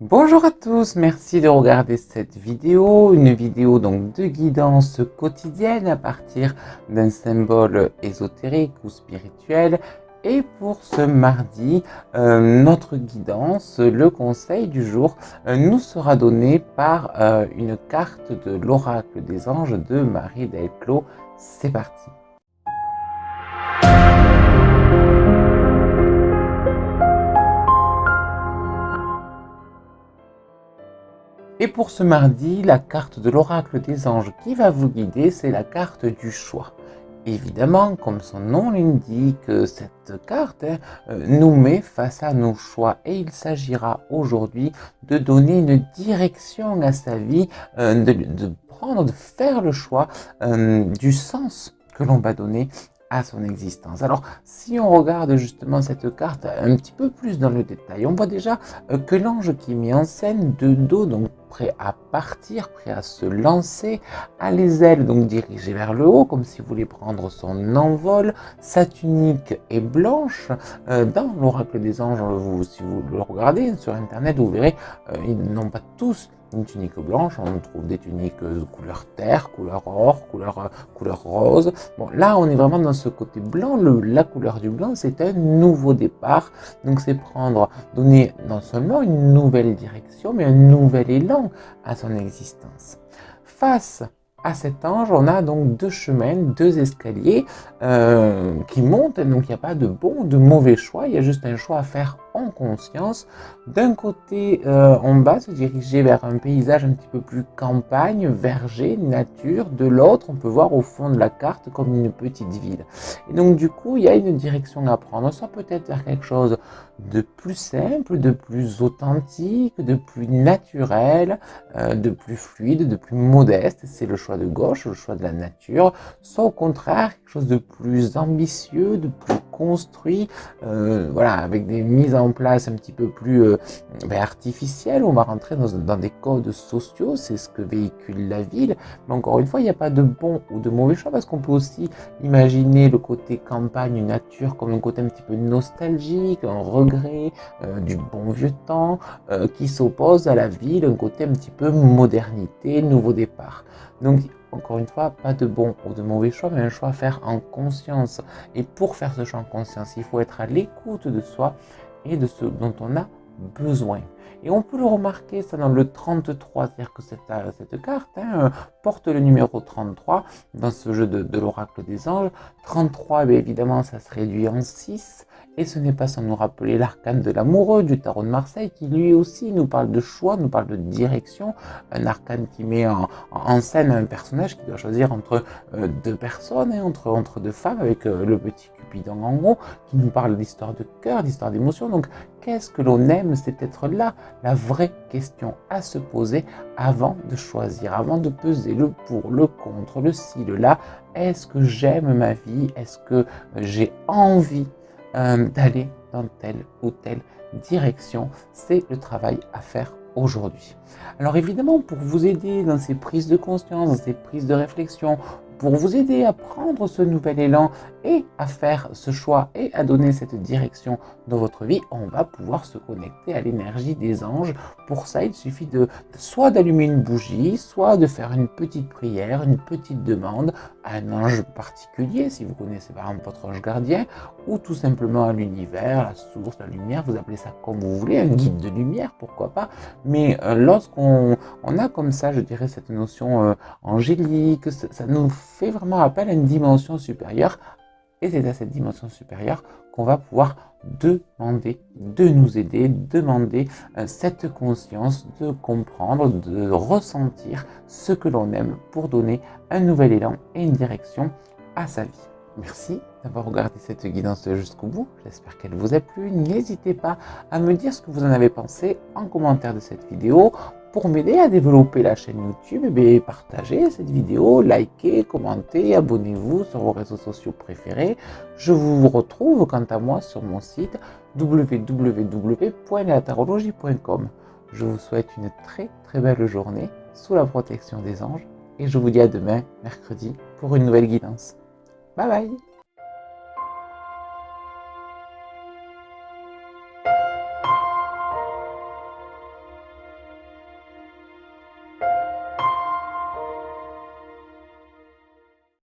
Bonjour à tous, merci de regarder cette vidéo, une vidéo donc de guidance quotidienne à partir d'un symbole ésotérique ou spirituel. Et pour ce mardi, notre guidance, le conseil du jour, nous sera donné par une carte de l'oracle des anges de Marie Delclos. C'est parti. Et pour ce mardi, la carte de l'oracle des anges qui va vous guider, c'est la carte du choix. Évidemment, comme son nom l'indique, cette carte nous met face à nos choix et il s'agira aujourd'hui de donner une direction à sa vie, de faire le choix du sens que l'on va donner à son existence. Alors, si on regarde justement cette carte un petit peu plus dans le détail, on voit déjà que l'ange qui est mis en scène de dos, donc prêt à partir, prêt à se lancer, a les ailes donc dirigées vers le haut, comme s'il voulait prendre son envol. Sa tunique est blanche. Dans l'oracle des anges, si vous le regardez sur internet, vous verrez, ils n'ont pas tous une tunique blanche, on trouve des tuniques couleur terre, couleur or, couleur rose. Bon, là, on est vraiment dans ce côté blanc. La couleur du blanc, c'est un nouveau départ. Donc, c'est donner non seulement une nouvelle direction, mais un nouvel élan à son existence. Face à cet ange, on a donc deux chemins, deux escaliers qui montent. Donc, il n'y a pas de bon ou de mauvais choix. Il y a juste un choix à faire en conscience. D'un côté, en bas, se diriger vers un paysage un petit peu plus campagne, verger, nature. De l'autre, on peut voir au fond de la carte comme une petite ville. Et donc, du coup, il y a une direction à prendre, soit peut-être vers quelque chose de plus simple, de plus authentique, de plus naturel, de plus fluide, de plus modeste. C'est le choix de gauche, le choix de la nature. Soit au contraire, quelque chose de plus ambitieux, de plus construit, voilà, avec des mises en place un petit peu plus artificielles. On va rentrer dans des codes sociaux, c'est ce que véhicule la ville. Mais encore une fois, il n'y a pas de bon ou de mauvais choix parce qu'on peut aussi imaginer le côté campagne, nature comme un côté un petit peu nostalgique, un regret du bon vieux temps qui s'oppose à la ville, un côté un petit peu modernité, nouveau départ. Donc encore une fois, pas de bon ou de mauvais choix, mais un choix à faire en conscience. Et pour faire ce choix en conscience, il faut être à l'écoute de soi et de ce dont on a besoin. Et on peut le remarquer, ça dans le 33, c'est-à-dire que cette carte porte le numéro 33 dans ce jeu de l'oracle des anges. 33, bien évidemment, ça se réduit en 6. Et ce n'est pas sans nous rappeler l'arcane de l'amoureux du tarot de Marseille qui lui aussi nous parle de choix, nous parle de direction. Un arcane qui met en scène un personnage qui doit choisir entre deux personnes, entre deux femmes avec le petit Cupidon en haut qui nous parle d'histoire de cœur, d'histoire d'émotion. Donc qu'est-ce que l'on aime? C'est peut-être là la vraie question à se poser avant de choisir, avant de peser le pour, le contre, le ci, le là. Est-ce que j'aime ma vie? Est-ce que j'ai envie d'aller dans telle ou telle direction? C'est le travail à faire aujourd'hui. Alors évidemment, pour vous aider dans ces prises de conscience, dans ces prises de réflexion, pour vous aider à prendre ce nouvel élan et à faire ce choix et à donner cette direction dans votre vie, on va pouvoir se connecter à l'énergie des anges. Pour ça, il suffit soit d'allumer une bougie, soit de faire une petite prière, une petite demande à un ange particulier, si vous connaissez par exemple votre ange gardien, ou tout simplement à l'univers, la source, la lumière, vous appelez ça comme vous voulez, un guide de lumière, pourquoi pas. Mais lorsqu'on a comme ça, je dirais, cette notion angélique, ça nous fait vraiment appel à une dimension supérieure. Et c'est à cette dimension supérieure qu'on va pouvoir demander de nous aider, demander cette conscience de comprendre, de ressentir ce que l'on aime pour donner un nouvel élan et une direction à sa vie. Merci d'avoir regardé cette guidance jusqu'au bout, j'espère qu'elle vous a plu. N'hésitez pas à me dire ce que vous en avez pensé en commentaire de cette vidéo. Pour m'aider à développer la chaîne YouTube, partagez cette vidéo, likez, commentez, abonnez-vous sur vos réseaux sociaux préférés. Je vous retrouve quant à moi sur mon site www.latarologie.com. Je vous souhaite une très belle journée sous la protection des anges et je vous dis à demain, mercredi, pour une nouvelle guidance. Bye bye!